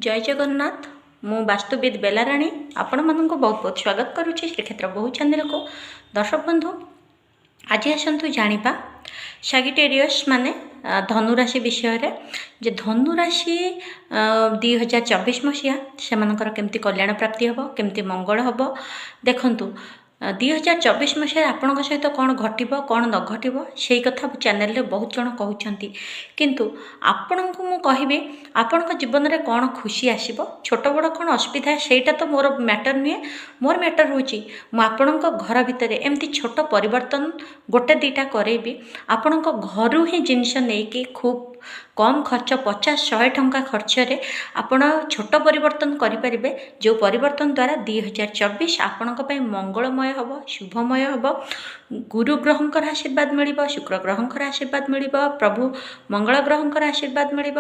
जय जगन्नाथ। मु वास्तुविद बेलाराणी आपण मानक बहुत बहुत स्वागत करुच्ची श्रीक्षेत्र बहु चैनल को। दर्शक बंधु आज आसतु जानिबा सैजिटेरियस माने धनुराशि विषय रे जे धनुराशि 2024 मसीहा से केमती कल्याण प्राप्ति हम केमती मंगल हम देखंतु 2024 मसीह आपण सहित कौन घटब कौन न घटब से कथा चैनल रे बहुत जन कहते किंतु आपण को मु कहबी आपण जीवन में कौन खुशी आसब छोट बड़ कौन असुविधा सेटा तो मोर मैटर नुहे। मोर मैटर हूँ मुझे घर भितर एमती छोट परिवर्तन गोटे दीटा करेबी आपण घर ही जिनस नहीं खूब कम खर्च 50-100 टंका खर्च रे आपण छोट परिवर्तन करें जो परिवर्तन द्वारा 2024 आपण मंगलमय हम शुभमय हम। गुरु ग्रहंकर आशीर्वाद मिल शुक्र ग्रहंकर आशीर्वाद मिल प्रभु मंगल ग्रहंकर आशीर्वाद मिल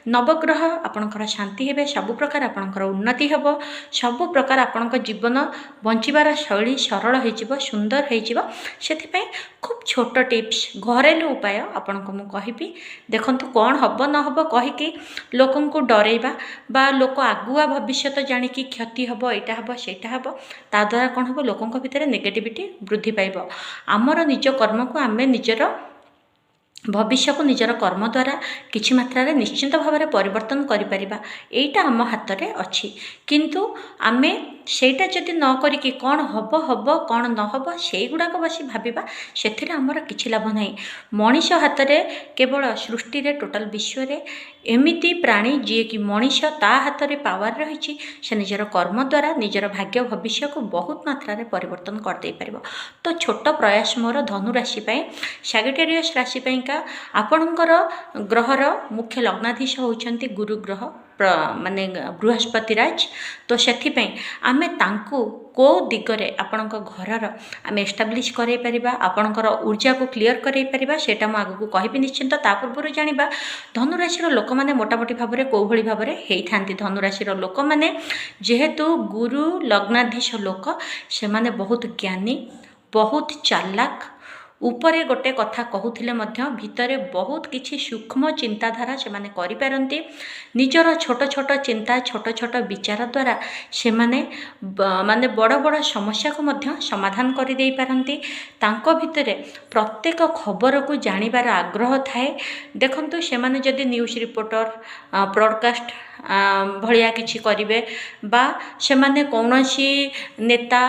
नवग्रह आपणकर शांति हे सबु प्रकार आपणकर उन्नति हम सबु प्रकार आपण जीवन बंचार शैली सरल हो सुंदर हो खूब छोट टिप्स घरेलू उपाय आपण को मु कहबी देखंतु कौन हम न हम कहीकि लोक डरइबा बा लोक आगुआ भविष्य जानिकी क्षति हम यहाँ हम सेटा हम ता द्वारा कौन हम लोकों भितर नेगेटिविटी वृद्धि पाइब। आमर निज कर्म को आमे निजर भविष्य को निजर कर्म द्वारा किछि मात्रा रे निश्चिंत भाव में परिवर्तन करिपरिबा एटा आम हाथ रे अच्छी किंतु आमे सेटा जदि न करिकि कौन हब हब कौन न हब से गुड़ाक बसी भाविबा से आमर किछि लाभ नहीं। मनीष हाथ रे केवल सृष्टि रे टोटाल विश्व रे एमिति प्राणी जी कि मनीष ता हाथ रे पावर रही से निजर कर्म द्वारा निजर भाग्य भविष्य को बहुत मात्रा रे परिवर्तन कर दे परिबो। तो छोट प्रयास मोर धनु राशि पई सैजिटेरियस राशि पई का आपणकर ग्रहर मुख्य लग्नाधीश होउछंती गुरु ग्रह माने बृहस्पति राज। तो से आमे तांकु को दिगरे आपणक घरर आमे एस्टाब्लिश करे परिबा आपणकर ऊर्जा को क्लियर करे परिबा सेटा म आगु को कहबी निश्चिंत। ता पूर्व जानिबा धनुराशि लोक माने मोटामोटी भाव में कौ भली भाव में होती धनुराशि लोक माने जेहेतु गुरु लग्नाधीश लोक से माने बहुत ज्ञानी बहुत चालाक उपरे गोटे कथा कहूथिले मध्य भितरे बहुत किछि सूक्ष्म चिंताधारा से माने करि पारंती निजर छोट छोट चिंता छोट छोट विचार द्वारा से माने माने बड़ बड़ समस्या को मध्य समाधान करि देई पारंती। तांको भितरे प्रत्येक खबर को जानिबार आग्रह थाए। देखंतु से माने जदि न्यूज रिपोर्टर ब्रॉडकास्ट भलिया किछि करिवे बा से माने कौनसी नेता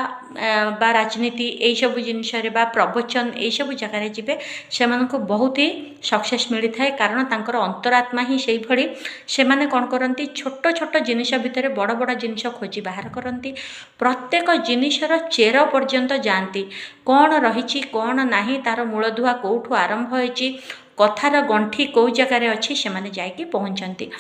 बा राजनीति यही सब जिनस बा प्रवचन यही सब जगार जीवे से बहुत ही सक्सेस मिली थाए कारण तांकर अंतरात्मा ही से भली से माने कौन करती छोट छोट जिनिस भितर बड़ बड़ जिनिस खोजी बाहर करती प्रत्येक जिनिसर चेर पर्यंत जाती कौन रही कौन नाही तार मूलधुआ कौठू आरंभ होइछि कथार गंठी कौ जगार अच्छी से माने जाइके पहुँचती।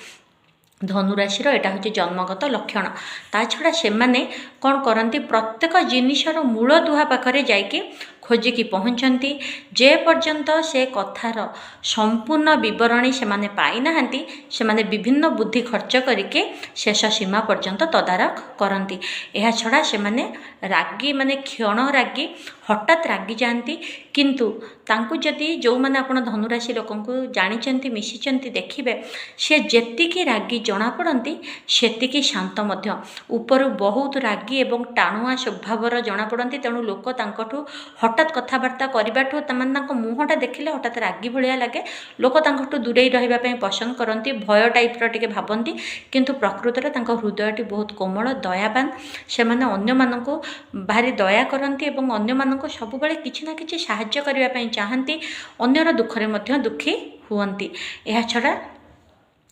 धनुराशि एटा हूँ जन्मगत लक्षण। ता छड़ा से माने कौन करती प्रत्येक जिनिसर मूलदुआ पाखरे जाइके खोजिकी पहुँचती जे पर्यंत से कथार संपूर्ण विवरणी से माने पाई नाहंती से माने विभिन्न बुद्धि खर्च करके शेष सीमा पर्यंत तदारख करती। यह छड़ा से माने रागी माने क्षण रागी हठात रागी जाती किंतु तांकु जदि जो माने आपण धनुराशि लोकंकु जानिचंती मिशिचंती देखिबे से जेतिकी रागी जना पड़ती सेतिकी शांत मध्य उपरु बहुत रागी एवं टाणुआ स्वभावर जना पड़ती। तेणु लोक तांकठु हठात कथबार्ता करबाठू मुहटा देखिले हठात रागी भलिया लगे लोक तांकठु दूरे रहिबा पई पसंद करती भय टाइप टिके भाबंती किंतु प्रकृत रे तांक हृदयटी बहुत कोमल दयावान से माने अन्य मानकु भारी दया करती एवं अन्य मानकु सब बेले किछि ना किछि सहाय्य करिबा पई चाहती अन्यर दुखरे मध्य दुखी हुअंती। एहा छड़ा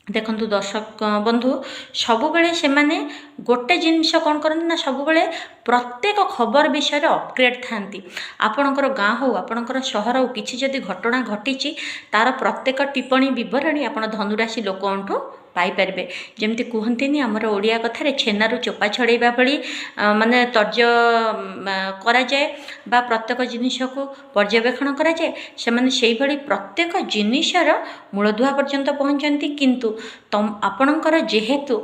देखंतु दर्शक बंधु सबुबले से माने गोटे जिनस कौन करते ना सबुबले प्रत्येक खबर विषय अपग्रेड थांती आपणकर गाँ हो आपणकर सहर हो किछि जदि घटना घटी तार प्रत्येक टिप्पणी विवरणी आपण धनुराशि लोकठू पाइपर जमती कहती आमर ओडिया कथार छेनारू चोपा छड़ेबा भली माने तर्ज कराए बा प्रत्येक जिनिस को पर्यवेक्षण कराए से माने सेही भली प्रत्येक जिनिसर मूलधुआ पर्यंत पहुँचती किंतु तम आपणकर जेहेतु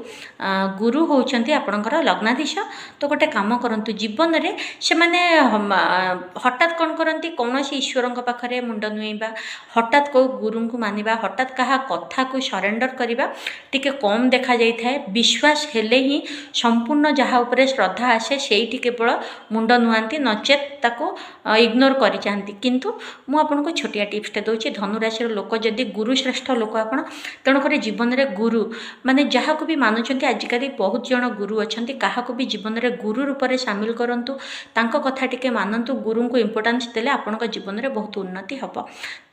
गुरु होउछंती आपणकर लग्नाधीश तो गोटे काम କରନ୍ତୁ ଜୀବନରେ ସେମାନେ ହଠାତ୍ କ'ଣ କରନ୍ତି କୌଣସି ଈଶ୍ୱରଙ୍କ ପାଖରେ ମୁଣ୍ଡ ନୁଆଇବା, ହଠାତ୍ କେଉଁ ଗୁରୁଙ୍କୁ ମାନିବା, ହଠାତ୍ କାହା କଥାକୁ ସରେଣ୍ଡର କରିବା ଟିକେ କମ୍ ଦେଖାଯାଇଥାଏ। ବିଶ୍ୱାସ ହେଲେ ହିଁ ସମ୍ପୂର୍ଣ୍ଣ ଯାହା ଉପରେ ଶ୍ରଦ୍ଧା ଆସେ ସେଇଠି କେବଳ ମୁଣ୍ଡ ନୁଆନ୍ତି, ନଚେତ୍ ତାକୁ ଇଗ୍ନୋର କରିଯାଆନ୍ତି। କିନ୍ତୁ ମୁଁ ଆପଣଙ୍କୁ ଛୋଟିଆ ଟିପ୍ସଟେ ଦେଉଛି, ଧନୁରାଶିର ଲୋକ ଯଦି ଗୁରୁ ଶ୍ରେଷ୍ଠ ଲୋକ ଆପଣ, ତେଣୁକରି ଜୀବନରେ ଗୁରୁ ମାନେ ଯାହାକୁ ବି ମାନୁଛନ୍ତି, ଆଜିକାଲି ବହୁତ ଜଣ ଗୁରୁ ଅଛନ୍ତି, କାହାକୁ ବି ଜୀବନରେ ଗୁରୁ ରୂପରେ ସାମିଲ କରନ୍ତୁ, ତାଙ୍କ କଥା ଟିକେ ମାନନ୍ତୁ, ଗୁରୁଙ୍କୁ ଇମ୍ପୋର୍ଟାନ୍ସ ଦେଲେ ଆପଣଙ୍କ ଜୀବନରେ ବହୁତ ଉନ୍ନତି ହେବ।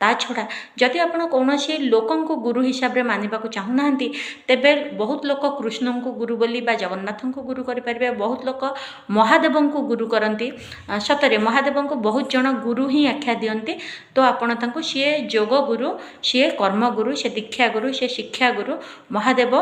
ତା ଛଡ଼ା ଯଦି ଆପଣ କୌଣସି ଲୋକଙ୍କୁ ଗୁରୁ ହିସାବରେ ମାନିବାକୁ ଚାହୁଁନାହାନ୍ତି, ତେବେ ବହୁତ ଲୋକ କୃଷ୍ଣଙ୍କୁ ଗୁରୁ ବୋଲି ବା ଜଗନ୍ନାଥଙ୍କୁ ଗୁରୁ କରିପାରିବେ, ବହୁତ ଲୋକ ମହାଦେବଙ୍କୁ ଗୁରୁ କରନ୍ତି। ସତରେ ମହାଦେବଙ୍କୁ ବହୁତ ଜଣ ଗୁରୁ ହିଁ ଆଖ୍ୟା ଦିଅନ୍ତି। ତ ଆପଣ ତାଙ୍କୁ ସିଏ ଯୋଗ ଗୁରୁ, ସିଏ କର୍ମଗୁରୁ, ସେ ଦୀକ୍ଷା ଗୁରୁ, ସେ ଶିକ୍ଷା ଗୁରୁ, ମହାଦେବ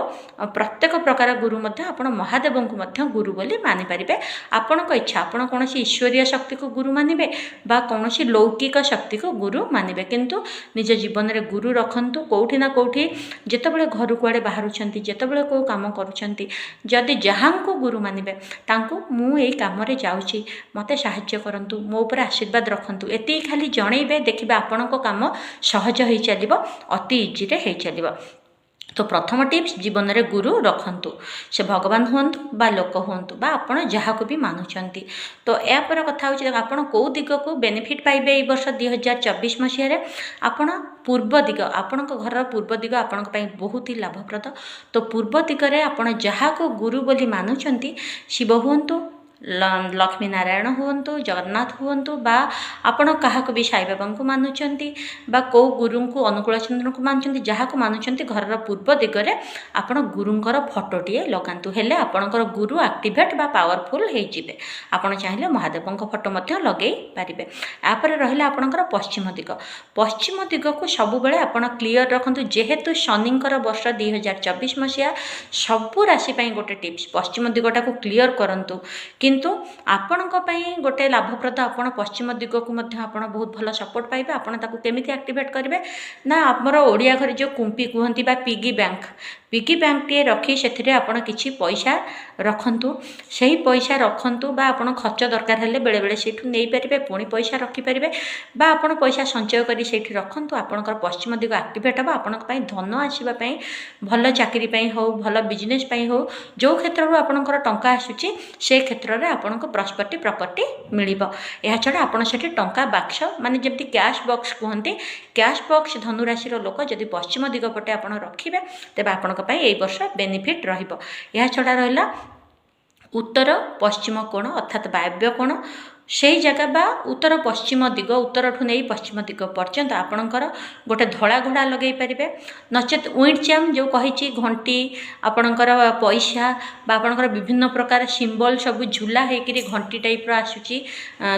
ପ୍ରତ୍ୟେକ ପ୍ରକାର ଗୁରୁ ମଧ୍ୟ ଆପଣ ମହାଦେବଙ୍କୁ ମଧ୍ୟ ଗୁରୁ ବୋଲି ମାନିପାରିବେ। ଆପଣଙ୍କ ଇଚ୍ଛା, ଆପଣ କୌଣସି ଈଶ୍ୱରୀୟ ଶକ୍ତିକୁ ଗୁରୁ ମାନିବେ ବା କୌଣସି ଲୌକିକ ଶକ୍ତିକୁ ଗୁରୁ ମାନିବେ, କିନ୍ତୁ ନିଜ ଜୀବନରେ ଗୁରୁ ରଖନ୍ତୁ। କେଉଁଠି ନା କେଉଁଠି ଯେତେବେଳେ ଘରୁ କୁଆଡ଼େ ବାହାରୁଛନ୍ତି, ଯେତେବେଳେ କେଉଁ କାମ କରୁଛନ୍ତି, ଯଦି ଯାହାଙ୍କୁ ଗୁରୁ ମାନିବେ ତାଙ୍କୁ ମୁଁ ଏଇ କାମରେ ଯାଉଛି, ମୋତେ ସାହାଯ୍ୟ କରନ୍ତୁ, ମୋ ଉପରେ ଆଶୀର୍ବାଦ ରଖନ୍ତୁ, ଏତିକି ଖାଲି ଜଣେଇବେ, ଦେଖିବେ ଆପଣଙ୍କ କାମ ସହଜ ହେଇ ଚାଲିବ, ଅତି ଇଜିରେ ହେଇ ଚାଲିବ। ତ ପ୍ରଥମ ଟିପ୍ସ, ଜୀବନରେ ଗୁରୁ ରଖନ୍ତୁ, ସେ ଭଗବାନ ହୁଅନ୍ତୁ ବା ଲୋକ ହୁଅନ୍ତୁ ବା ଆପଣ ଯାହାକୁ ବି ମାନୁଛନ୍ତି। ତ ଏହାପରେ କଥା ହେଉଛି ଆପଣ କେଉଁ ଦିଗକୁ ବେନିଫିଟ୍ ପାଇବେ ଏଇ ବର୍ଷ 2024 ମସିହାରେ। ଆପଣ ପୂର୍ବ ଦିଗ, ଆପଣଙ୍କ ଘରର ପୂର୍ବ ଦିଗ ଆପଣଙ୍କ ପାଇଁ ବହୁତ ହି ଲାଭପ୍ରଦ। ତ ପୂର୍ବ ଦିଗରେ ଆପଣ ଯାହାକୁ ଗୁରୁ ବୋଲି ମାନୁଛନ୍ତି, ଶିବ ହୁଅନ୍ତୁ, ଲକ୍ଷ୍ମୀ ନାରାୟଣ ହୁଅନ୍ତୁ, ଜଗନ୍ନାଥ ହୁଅନ୍ତୁ, ବା ଆପଣ କାହାକୁ ବି ସାଇବାବାଙ୍କୁ ମାନୁଛନ୍ତି ବା କେଉଁ ଗୁରୁଙ୍କୁ ଅନୁକୂଳ ଚନ୍ଦ୍ରଙ୍କୁ ମାନୁଛନ୍ତି, ଯାହାକୁ ମାନୁଛନ୍ତି, ଘରର ପୂର୍ବ ଦିଗରେ ଆପଣ ଗୁରୁଙ୍କର ଫଟୋଟିଏ ଲଗାନ୍ତୁ, ହେଲେ ଆପଣଙ୍କର ଗୁରୁ ଆକ୍ଟିଭେଟ୍ ବା ପାୱାରଫୁଲ୍ ହେଇଯିବେ। ଆପଣ ଚାହିଁଲେ ମହାଦେବଙ୍କ ଫଟୋ ମଧ୍ୟ ଲଗାଇ ପାରିବେ। ଏହାପରେ ରହିଲା ଆପଣଙ୍କର ପଶ୍ଚିମ ଦିଗ। ପଶ୍ଚିମ ଦିଗକୁ ସବୁବେଳେ ଆପଣ କ୍ଲିଅର ରଖନ୍ତୁ, ଯେହେତୁ ଶନିଙ୍କର ବର୍ଷ 2024 ମସିହା, ସବୁ ରାଶି ପାଇଁ ଗୋଟେ ଟିପ୍ସ, ପଶ୍ଚିମ ଦିଗଟାକୁ କ୍ଲିଅର କରନ୍ତୁ। କିନ୍ତୁ ଆପଣଙ୍କ ପାଇଁ ଗୋଟେ ଲାଭପ୍ରଦ, ଆପଣ ପଶ୍ଚିମ ଦିଗକୁ ମଧ୍ୟ ଆପଣ ବହୁତ ଭଲ ସପୋର୍ଟ ପାଇବେ। ଆପଣ ତାକୁ କେମିତି ଆକ୍ଟିଭେଟ୍ କରିବେ ନା, ଆମର ଓଡ଼ିଆ ଘରେ ଯେଉଁ କୁମ୍ପି କୁହନ୍ତି ବା ପିଗି ବ୍ୟାଙ୍କଟିଏ ରଖି ସେଥିରେ ଆପଣ କିଛି ପଇସା ରଖନ୍ତୁ। ସେହି ପଇସା ରଖନ୍ତୁ ବା ଆପଣ ଖର୍ଚ୍ଚ ଦରକାର ହେଲେ ବେଳେବେଳେ ସେଇଠୁ ନେଇପାରିବେ, ପୁଣି ପଇସା ରଖିପାରିବେ, ବା ଆପଣ ପଇସା ସଞ୍ଚୟ କରି ସେଇଠି ରଖନ୍ତୁ। ଆପଣଙ୍କର ପଶ୍ଚିମ ଦିଗ ଆକ୍ଟିଭେଟ୍ ହେବ, ଆପଣଙ୍କ ପାଇଁ ଧନ ଆସିବା ପାଇଁ, ଭଲ ଚାକିରି ପାଇଁ ହେଉ, ଭଲ ବିଜନେସ୍ ପାଇଁ ହେଉ, ଯେଉଁ କ୍ଷେତ୍ରରୁ ଆପଣଙ୍କର ଟଙ୍କା ଆସୁଛି ସେ କ୍ଷେତ୍ରରେ ଆପଣଙ୍କୁ ପ୍ରପର୍ଟି ମିଳିବ। ଏହାଛଡ଼ା ଆପଣ ସେଠି ଟଙ୍କା ବାକ୍ସ, ମାନେ ଯେମିତି କ୍ୟାଶ୍ ବକ୍ସ କୁହନ୍ତି, କ୍ୟାଶ୍ ବକ୍ସ ଧନୁରାଶିର ଲୋକ ଯଦି ପଶ୍ଚିମ ଦିଗ ପଟେ ଆପଣ ରଖିବେ, ତେବେ ଆପଣଙ୍କ ପାଇଁ ଏଇ ବର୍ଷ ବେନିଫିଟ୍ ରହିବ। ଏହାଛଡ଼ା ରହିଲା ଉତ୍ତର ପଶ୍ଚିମ କୋଣ ଅର୍ଥାତ୍ ବାୟବ୍ୟ କୋଣ, ସେହି ଜାଗା ବା ଉତ୍ତର ପଶ୍ଚିମ ଦିଗ, ଉତ୍ତରଠୁ ନେଇ ପଶ୍ଚିମ ଦିଗ ପର୍ଯ୍ୟନ୍ତ ଆପଣଙ୍କର ଗୋଟେ ଧଳା ଘୋଡ଼ା ଲଗାଇ ପାରିବେ, ନଚେତ୍ ୱିଣ୍ଡଚାମ୍ ଯେଉଁ କହିଛି, ଘଣ୍ଟି, ଆପଣଙ୍କର ପଇସା ବା ଆପଣଙ୍କର ବିଭିନ୍ନ ପ୍ରକାର ସିମ୍ବଲ ସବୁ ଝୁଲା ହେଇକିରି ଘଣ୍ଟି ଟାଇପ୍ର ଆସୁଛି,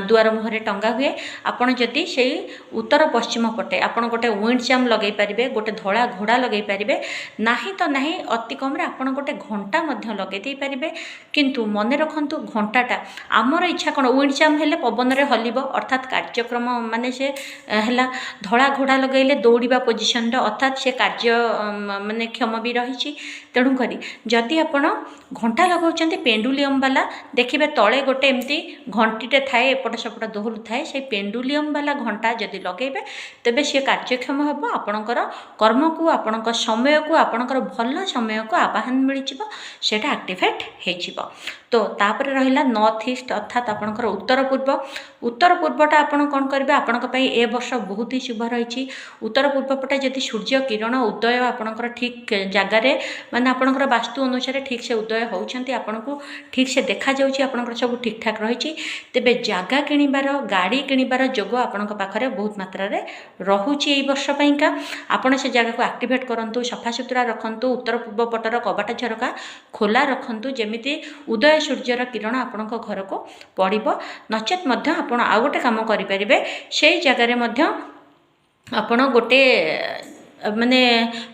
ଦୁଆର ମୁହଁରେ ଟଙ୍ଗା ହୁଏ। ଆପଣ ଯଦି ସେଇ ଉତ୍ତର ପଶ୍ଚିମ ପଟେ ଆପଣ ଗୋଟେ ୱିଣ୍ଡଚାମ୍ ଲଗାଇ ପାରିବେ, ଗୋଟେ ଧଳା ଘୋଡ଼ା ଲଗାଇ ପାରିବେ, ନାହିଁ ତ ନାହିଁ ଅତି କମ୍ରେ ଆପଣ ଗୋଟେ ଘଣ୍ଟା ମଧ୍ୟ ଲଗାଇ ଦେଇପାରିବେ। କିନ୍ତୁ ମନେ ରଖନ୍ତୁ, ଘଣ୍ଟାଟା ଆମର ଇଚ୍ଛା କ'ଣ, ୱିଣ୍ଡଚାମ୍ ହେଲେ ପବନରେ ହଲିବ, ଅର୍ଥାତ୍ କାର୍ଯ୍ୟକ୍ରମ ମାନେ ସେ ହେଲା, ଧଳା ଘୋଡ଼ା ଲଗାଇଲେ ଦୌଡ଼ିବା ପୋଜିସନ୍ର, ଅର୍ଥାତ୍ ସେ କାର୍ଯ୍ୟ ମାନେ କ୍ଷମ ବି ରହିଛି। ତେଣୁକରି ଯଦି ଆପଣ ଘଣ୍ଟା ଲଗାଉଛନ୍ତି ପେଣ୍ଡୁଲିୟମ୍ ବାଲା, ଦେଖିବେ ତଳେ ଗୋଟେ ଏମିତି ଘଣ୍ଟିଟେ ଥାଏ, ଏପଟ ସେପଟ ଦୋହଲୁଥାଏ, ସେଇ ପେଣ୍ଡୁଲିୟମ୍ ବାଲା ଘଣ୍ଟା ଯଦି ଲଗାଇବେ, ତେବେ ସେ କାର୍ଯ୍ୟକ୍ଷମ ହେବ। ଆପଣଙ୍କର କର୍ମକୁ, ଆପଣଙ୍କ ସମୟକୁ, ଆପଣଙ୍କର ଭଲ ସମୟକୁ ଆବାହନ ମିଳିଯିବ, ସେଇଟା ଆକ୍ଟିଭେଟ୍ ହେଇଯିବ। ତ ତାପରେ ରହିଲା ନର୍ଥ ଇଷ୍ଟ ଅର୍ଥାତ୍ ଆପଣଙ୍କର ଉତ୍ତର ପୂର୍ବ। ଉତ୍ତର ପୂର୍ବଟା ଆପଣ କ'ଣ କରିବେ, ଆପଣଙ୍କ ପାଇଁ ଏ ବର୍ଷ ବହୁତ ହି ଶୁଭ ରହିଛି। ଉତ୍ତର ପୂର୍ବ ପଟେ ଯଦି ସୂର୍ଯ୍ୟ କିରଣ ଉଦୟ ଆପଣଙ୍କର ଠିକ୍ ଜାଗାରେ, ମାନେ ଆପଣଙ୍କର ବାସ୍ତୁ ଅନୁସାରେ ଠିକ୍ ସେ ଉଦୟ ହେଉଛନ୍ତି, ଆପଣଙ୍କୁ ଠିକ୍ ସେ ଦେଖାଯାଉଛି, ଆପଣଙ୍କର ସବୁ ଠିକ୍ ଠାକ୍ ରହିଛି, ତେବେ ଜାଗା କିଣିବାର, ଗାଡ଼ି କିଣିବାର ଯୋଗ ଆପଣଙ୍କ ପାଖରେ ବହୁତ ମାତ୍ରାରେ ରହୁଛି ଏଇ ବର୍ଷ ପାଇଁକା। ଆପଣ ସେ ଜାଗାକୁ ଆକ୍ଟିଭେଟ୍ କରନ୍ତୁ, ସଫାସୁତୁରା ରଖନ୍ତୁ, ଉତ୍ତର ପୂର୍ବ ପଟର କବାଟ ଝରକା ଖୋଲା ରଖନ୍ତୁ, ଯେମିତି ଉଦୟ ସୂର୍ଯ୍ୟର କିରଣ ଆପଣଙ୍କ ଘରକୁ ପଡ଼ିବ। ନଚେତ୍ ମଧ୍ୟ ଆପଣ ଆଉ ଗୋଟେ କାମ କରିପାରିବେ, ସେଇ ଜାଗାରେ ମଧ୍ୟ ଆପଣ ଗୋଟେ ମାନେ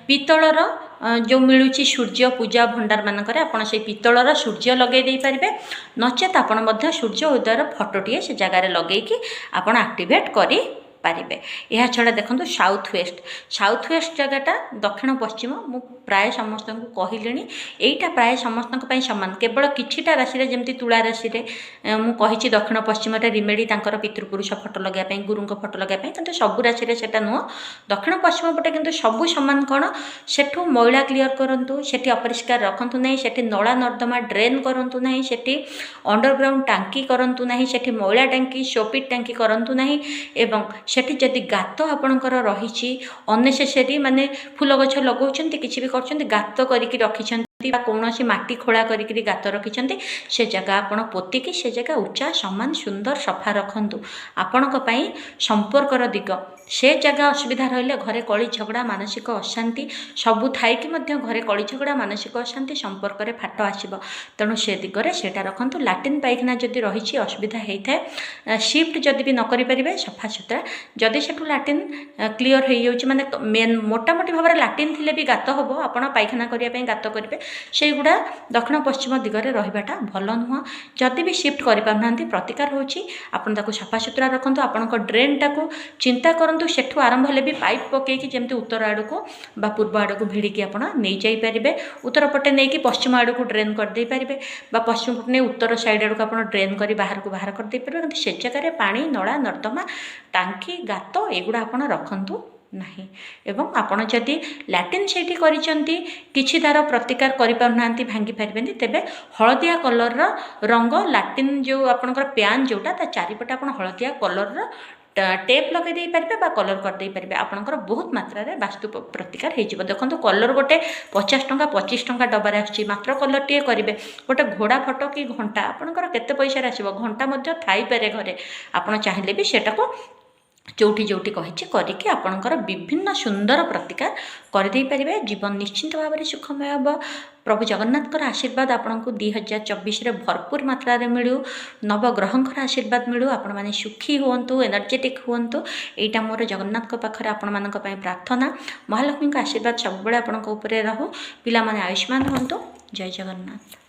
ପିତ୍ତଳର ଯେଉଁ ମିଳୁଛି ସୂର୍ଯ୍ୟ ପୂଜା ଭଣ୍ଡାର ମାନଙ୍କରେ, ଆପଣ ସେଇ ପିତ୍ତଳର ସୂର୍ଯ୍ୟ ଲଗାଇ ଦେଇପାରିବେ। ନଚେତ୍ ଆପଣ ମଧ୍ୟ ସୂର୍ଯ୍ୟ ଉଦୟର ଫଟୋଟିଏ ସେ ଜାଗାରେ ଲଗେଇକି ଆପଣ ଆକ୍ଟିଭେଟ୍ କରି पारिबे। यह छड़ा देखो साउथ वेस्ट जगहटा दक्षिण पश्चिम मु प्राय समस्त को कहली यहीटा प्राय समस्त सामान केवल किछिटा राशि जमी तुला राशि मुझे दक्षिण पश्चिम रिमेडी तांकर पितृपुरुष फोटो लगाई गुरु फोटो लगाई कि सबू राशि से नुह दक्षिण पश्चिम पटे कि सबू सामान कौन सेठू मैला क्लीयर करूँ से अपरिष्कार रखु ना से नला नर्दमा ड्रेन करूँ ना से अंडरग्राउंड टांकी करूँ ना से मैला टांकी सोपिट टांकी करूँ ना एवं सेठी जदि गात आपणकर रही अननेसेसरी माने फूल गछ लगाउछन किछि भी करछन गात करिकि रखिछन कौन माटी खोला करिकि गात रखिछन से जगह आपण पोतिकी से जगह उच्चा समान सुंदर सफा रखंतु आपणक पई संपर्कर दिग से जगह असुविधा रहिले घरे कली झगड़ा मानसिक अशांति सबू थाइकी मध्य घरे कली झगड़ा मानसिक अशांति संपर्क रे फाट आसीबो तेणु से दिगरे सेटा रखंतु लैट्रिन पाइखाना जदि रही असुविधा होता है शिफ्ट जदि भी न करि परिबे सफा सुतरा जदि सेठू लैट्रिन क्लीयर हो जाउछि माने मेन मोटामोटी भाव में लैट्रिन थिले भी गात हबो आपण पाइखाना करिया पई गात करिवे सेगुड़ा दक्षिण पश्चिम दिगरे रहिबाटा भल नुह जदि भी शिफ्ट करि पारनांती प्रतिकार होछि आपण ताको सफा सुतरा रखंतु आपणक ड्रेन टाको चिंता करंतु सेठू आरंभ हेले भी पाइप पकेकी जेमती उत्तर आड़ को बा पूर्व आड़ को भिड़िकी आप नहीं जाई परिबे उत्तर पटे नहीं कि पश्चिम आड़ को ड्रेन कर दे पारिबे बा पश्चिम पटे नहीं उत्तर साइड आड़ को आप ड्रेन कर बाहर को बाहर कर दे पारिबे कि से जगह पानी नला नर्दमा टांकी गात एगुड़ा आप रखंतु नहीं एवं आपण जदि लैट्रिन सेठी करिसंती किछि तार प्रतिकार करि पारनांती भांगी पारिबेनी तेबे हळदिया कलर रंग लैट्रिन जो आपनकर प्यान जोटा ता चारिपटे आपण हळदिया कलर टेप लगे दे पारे बा कलर करदे पारे आपंकर बहुत मात्रा रे वास्तु प्रतिकार हो देखो कलर गोटे 50 टंका 25 टंका डबार आसुची मात्र कलर टे करेंगे गोटे घोड़ा फटो कि घंटा आपंकर केते पैसा आसो घंटा थी पारे घरे आपड़ चाहिए भी सेटा को जोटी जोटी कही करके आपणकर विभिन्न सुंदर प्रतिकार करदे पारे जीवन निश्चिंत भाव में सुखमय हम प्रभु जगन्नाथ आशीर्वाद आपण को 2024 भरपूर मात्रा रे मिलू नवग्रहंकर आशीर्वाद मिलू आपण माने सुखी हुंतु एनर्जेटिक हुंतु एटा मोर जगन्नाथ पाखरे आपण मानक पय प्रार्थना महालक्ष्मी आशीर्वाद सब बेले आपण को ऊपर रहू पिला माने आयुष्मान हुंतु जय जगन्नाथ।